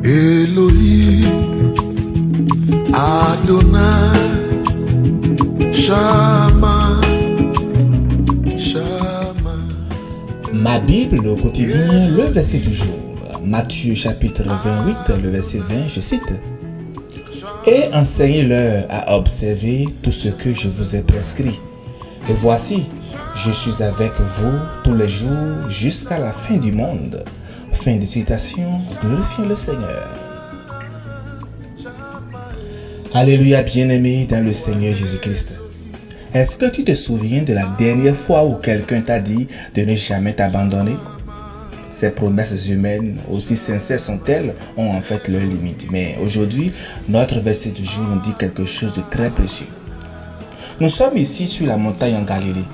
Elohim, Adonai, Shama, Shama. Ma Bible au quotidien, le verset du jour. Matthieu chapitre 28, le verset 20, je cite. Et enseignez-leur à observer tout ce que je vous ai prescrit. Et voici, je suis avec vous tous les jours jusqu'à la fin du monde. Fin de citation, glorifions le Seigneur. Alléluia, bien-aimé dans le Seigneur Jésus-Christ. Est-ce que tu te souviens de la dernière fois où quelqu'un t'a dit de ne jamais t'abandonner? Ces promesses humaines, aussi sincères sont-elles, ont en fait leurs limites. Mais aujourd'hui, notre verset du jour nous dit quelque chose de très précieux. Nous sommes ici sur la montagne en Galilée.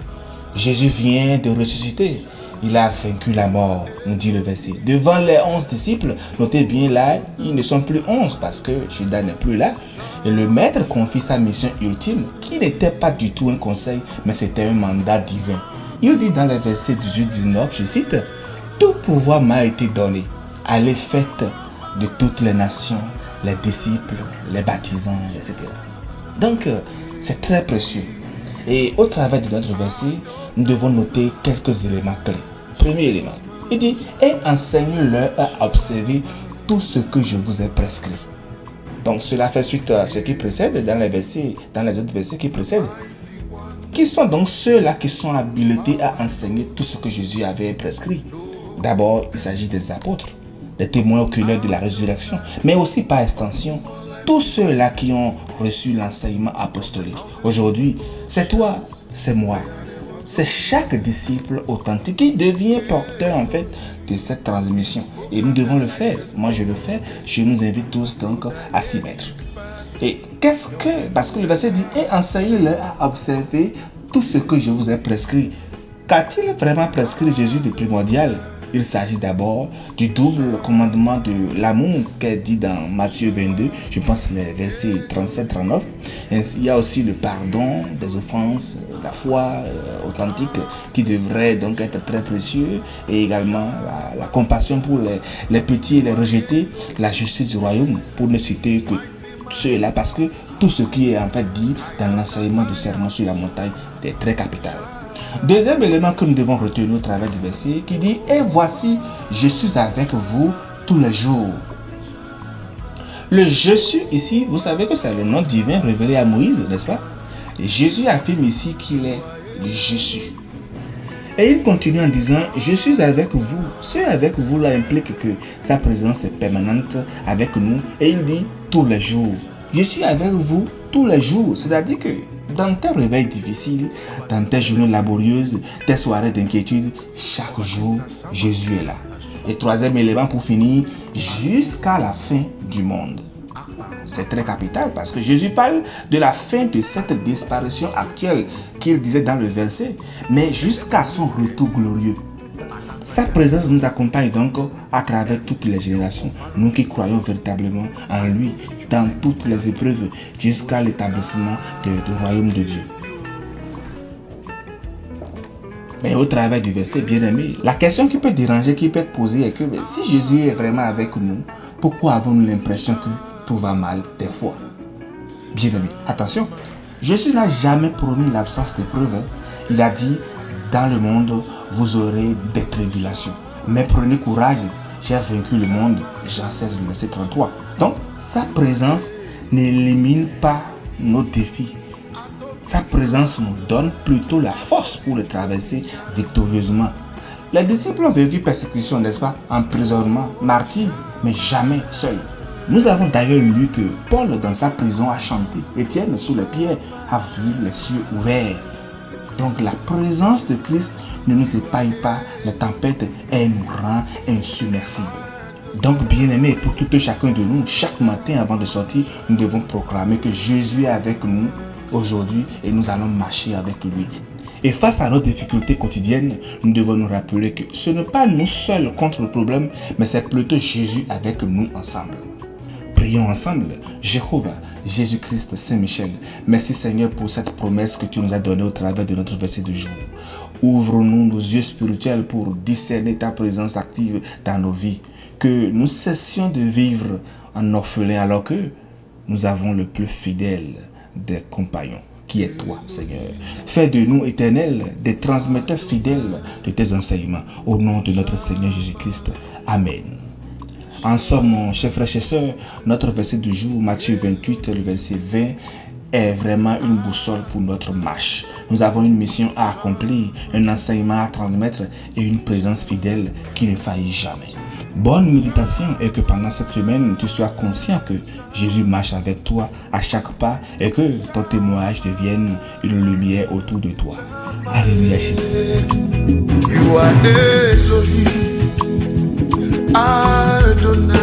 Jésus vient de ressusciter. Il a vaincu la mort, nous dit le verset. Devant les 11 disciples, notez bien là, ils ne sont plus 11 parce que Judas n'est plus là. Et le maître confie sa mission ultime, qui n'était pas du tout un conseil, mais c'était un mandat divin. Il dit dans les versets 18-19, je cite, « Tout pouvoir m'a été donné. Allez, faites de toutes les nations, les disciples, les baptisants, etc. » Donc, c'est très précieux. Et au travers de notre verset, nous devons noter quelques éléments clés. Premier élément, il dit « Et enseignez-leur à observer tout ce que je vous ai prescrit. » Donc cela fait suite à ce qui précède dans les autres versets qui précèdent. Qui sont donc ceux-là qui sont habilités à enseigner tout ce que Jésus avait prescrit? D'abord, il s'agit des apôtres, des témoins oculaires de la résurrection, mais aussi par extension, tous ceux-là qui ont reçu l'enseignement apostolique. Aujourd'hui, c'est toi, c'est moi, c'est chaque disciple authentique qui devient porteur en fait de cette transmission. Et nous devons le faire. Moi, je le fais. Je nous invite tous donc à s'y mettre. Et parce que le verset dit, et enseignez-leur à observer tout ce que je vous ai prescrit. Qu'a-t-il vraiment prescrit Jésus de primordial? Il s'agit d'abord du double commandement de l'amour qu'est dit dans Matthieu 22, je pense les versets 37-39. Il y a aussi le pardon des offenses, la foi authentique qui devrait donc être très précieux, et également la compassion pour les petits et les rejetés, la justice du royaume, pour ne citer que ceux-là, parce que tout ce qui est en fait dit dans l'enseignement du sermon sur la montagne est très capital. Deuxième élément que nous devons retenir au travers du verset qui dit « Et voici, je suis avec vous tous les jours ». Le « je suis » ici, vous savez que c'est le nom divin révélé à Moïse, n'est-ce pas? Et Jésus affirme ici qu'il est le « je suis ». Et il continue en disant « Je suis avec vous ». Ce « avec vous » là implique que sa présence est permanente avec nous. Et il dit « tous les jours ». Je suis avec vous tous les jours. C'est-à-dire que dans tes réveils difficiles, dans tes journées laborieuses, tes soirées d'inquiétude, chaque jour, Jésus est là. Et troisième élément pour finir, jusqu'à la fin du monde. C'est très capital parce que Jésus parle de la fin de cette disparition actuelle qu'il disait dans le verset, mais jusqu'à son retour glorieux. Sa présence nous accompagne donc à travers toutes les générations, nous qui croyons véritablement en lui, dans toutes les épreuves, jusqu'à l'établissement du royaume de Dieu. Mais au travers du verset, bien aimé, la question qui peut déranger, qui peut être posée est que si Jésus est vraiment avec nous, pourquoi avons-nous l'impression que tout va mal des fois? Bien aimé, attention, Jésus n'a jamais promis l'absence d'épreuves. Il a dit, dans le monde, vous aurez des tribulations. Mais prenez courage, j'ai vaincu le monde. Jean 16, verset 33. Donc, sa présence n'élimine pas nos défis. Sa présence nous donne plutôt la force pour les traverser victorieusement. Les disciples ont vécu persécution, n'est-ce pas? Emprisonnement, martyre, mais jamais seuls. Nous avons d'ailleurs lu que Paul, dans sa prison, a chanté. Étienne, sous les pierres, a vu les cieux ouverts. Donc la présence de Christ ne nous épargne pas les tempêtes et nous rend insubmersibles. Donc bien aimé, pour tout et chacun de nous, chaque matin avant de sortir, nous devons proclamer que Jésus est avec nous aujourd'hui et nous allons marcher avec lui. Et face à nos difficultés quotidiennes, nous devons nous rappeler que ce n'est pas nous seuls contre le problème, mais c'est plutôt Jésus avec nous ensemble. Prions ensemble. Jéhovah, Jésus-Christ, Saint-Michel, merci Seigneur pour cette promesse que tu nous as donnée au travers de notre verset du jour. Ouvre-nous nos yeux spirituels pour discerner ta présence active dans nos vies. que nous cessions de vivre en orphelin alors que nous avons le plus fidèle des compagnons, qui est toi, Seigneur. Fais de nous, Éternel, des transmetteurs fidèles de tes enseignements. Au nom de notre Seigneur Jésus-Christ. Amen. En somme, mon cher frère et soeur, notre verset du jour, Matthieu 28, le verset 20, est vraiment une boussole pour notre marche. Nous avons une mission à accomplir, un enseignement à transmettre et une présence fidèle qui ne faillit jamais. Bonne méditation et que pendant cette semaine, tu sois conscient que Jésus marche avec toi à chaque pas et que ton témoignage devienne une lumière autour de toi. Alléluia, Jésus. You are Elohim, Adonai,